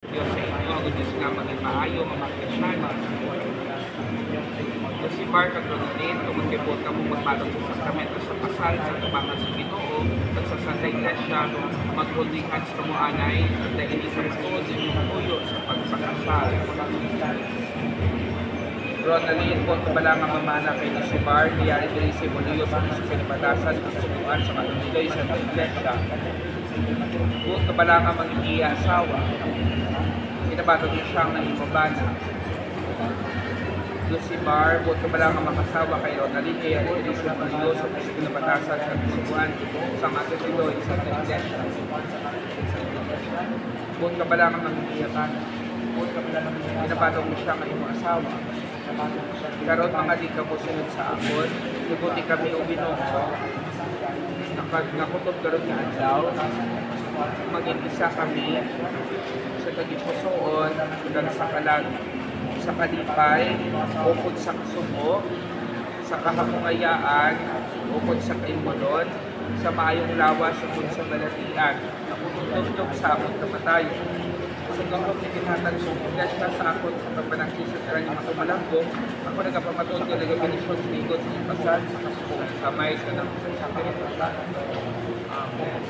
Diyos sa inyo, ang Diyos nga maging maayo, mamakisyanan. So si Mark at Ronaldin, tungkol kay po ka magpatong sa sakramento sa kasal, sa tumangan sa Ginoo, at sa Santa Iglesia, mag-holding hands kumuanay, at dahil isang tuod yung tuyo sa pagpakasal. Ronaldin, po ka ba lang ang mamana kay si Mark, niyari din si Moliyo sa pinipatasan at subuan sa katuloy sa Santa Iglesia. Po ka ba lang ang magiging asawa, pinabatog niya siyang nahimabana. Lucibar, buot ka ba lang ang makasawa kay Ronaldin, kaya rin sa Diyos sa pinabatasan sa kasubuan sa matutuloy sa Iglesia. Buot ka ba lang ang nangiyakan? Buot ka ba lang ang pinabatog niya siyang nahimang asawa. Karoon mga di ka mo sunod sa akon, lubuti kami ubinong nakutob karoon nga adlaw, maging isa kami sa tagipusoon hanggang sa kalag sa kalipay, ukod sa kasumo, sa kahamungayaan, ukod sa kaimulon, sa maayong lawas, ukod sa balatian, nakututugtog sa akong kamatayo. Sa gawag ni kinatan ko, gas na sa akon sa kapanangkin sa karang yung makamalanggo, ako nagapamatuon ko, nagapanisyon sa ligot sa pasal, sa kasupong kamay sa nang sa pinipasa. Amen.